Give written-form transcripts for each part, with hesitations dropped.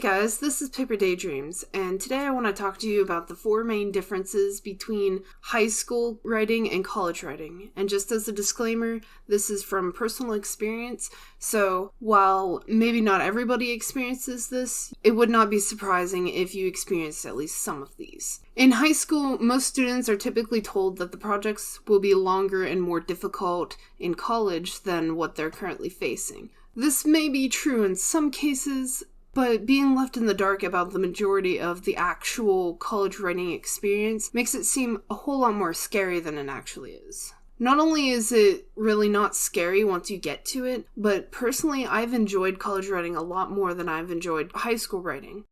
guys, this is Paper Daydreams, and today I want to talk to you about the 4 main differences between high school writing and college writing. And just as a disclaimer, this is from personal experience, so while maybe not everybody experiences this, it would not be surprising if you experienced at least some of these. In high school, most students are typically told that the projects will be longer and more difficult in college than what they're currently facing. This may be true in some cases, but being left in the dark about the majority of the actual college writing experience makes it seem a whole lot more scary than it actually is. Not only is it really not scary once you get to it, but personally I've enjoyed college writing a lot more than I've enjoyed high school writing.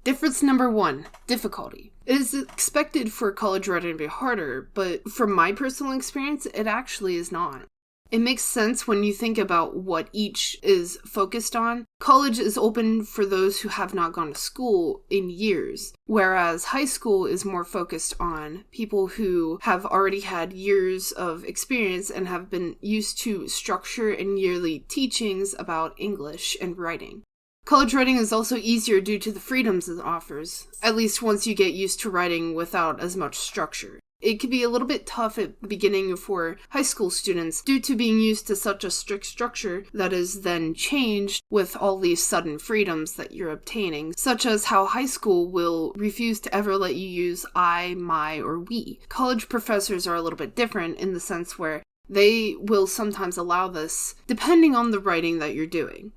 Difference number 1, difficulty. It is expected for college writing to be harder, but from my personal experience, it actually is not. It makes sense when you think about what each is focused on. College is open for those who have not gone to school in years, whereas high school is more focused on people who have already had years of experience and have been used to structure and yearly teachings about English and writing. College writing is also easier due to the freedoms it offers, at least once you get used to writing without as much structure. It can be a little bit tough at the beginning for high school students due to being used to such a strict structure that is then changed with all these sudden freedoms that you're obtaining, such as how high school will refuse to ever let you use I, my, or we. College professors are a little bit different in the sense where they will sometimes allow this depending on the writing that you're doing.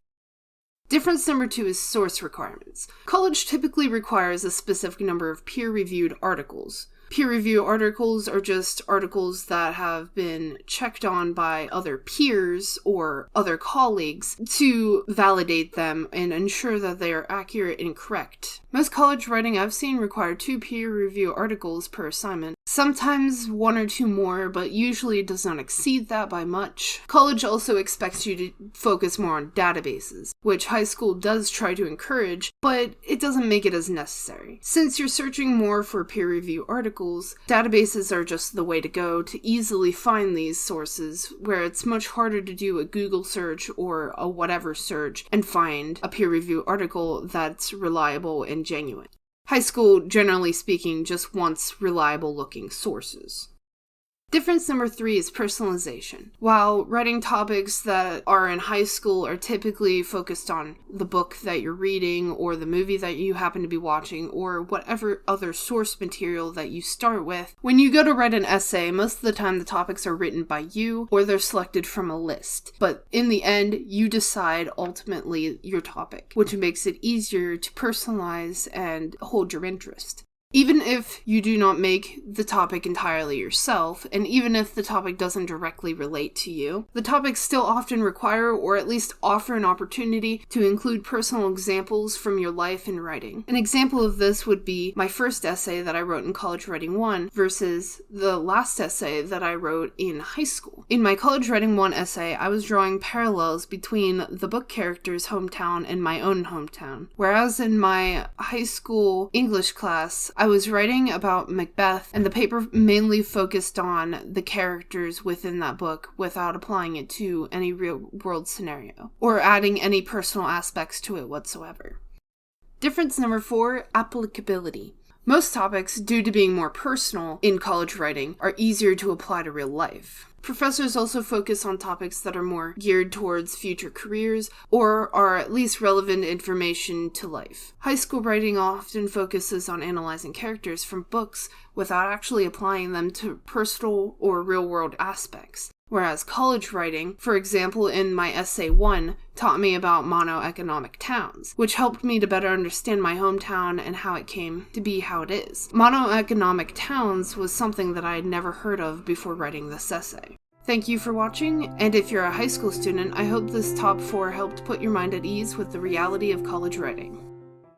Difference number 2 is source requirements. College typically requires a specific number of peer-reviewed articles. Peer-reviewed articles are just articles that have been checked on by other peers or other colleagues to validate them and ensure that they are accurate and correct. Most college writing I've seen require 2 peer-reviewed articles per assignment. Sometimes 1 or 2 more, but usually it does not exceed that by much. College also expects you to focus more on databases, which high school does try to encourage, but it doesn't make it as necessary. Since you're searching more for peer-reviewed articles, databases are just the way to go to easily find these sources, where it's much harder to do a Google search or a whatever search and find a peer-reviewed article that's reliable and genuine. High school, generally speaking, just wants reliable-looking sources. Difference number 3 is personalization. While writing topics that are in high school are typically focused on the book that you're reading or the movie that you happen to be watching or whatever other source material that you start with, when you go to write an essay, most of the time the topics are written by you or they're selected from a list. But in the end, you decide ultimately your topic, which makes it easier to personalize and hold your interest. Even if you do not make the topic entirely yourself, and even if the topic doesn't directly relate to you, the topics still often require or at least offer an opportunity to include personal examples from your life in writing. An example of this would be my first essay that I wrote in College Writing 1 versus the last essay that I wrote in high school. In my College Writing 1 essay, I was drawing parallels between the book character's hometown and my own hometown, whereas in my high school English class, I was writing about Macbeth, and the paper mainly focused on the characters within that book without applying it to any real-world scenario, or adding any personal aspects to it whatsoever. Difference number 4, applicability. Most topics, due to being more personal in college writing, are easier to apply to real life. Professors also focus on topics that are more geared towards future careers or are at least relevant information to life. High school writing often focuses on analyzing characters from books without actually applying them to personal or real-world aspects. Whereas college writing, for example in my essay 1, taught me about monoeconomic towns, which helped me to better understand my hometown and how it came to be how it is. Monoeconomic towns was something that I had never heard of before writing this essay. Thank you for watching, and if you're a high school student, I hope this top 4 helped put your mind at ease with the reality of college writing.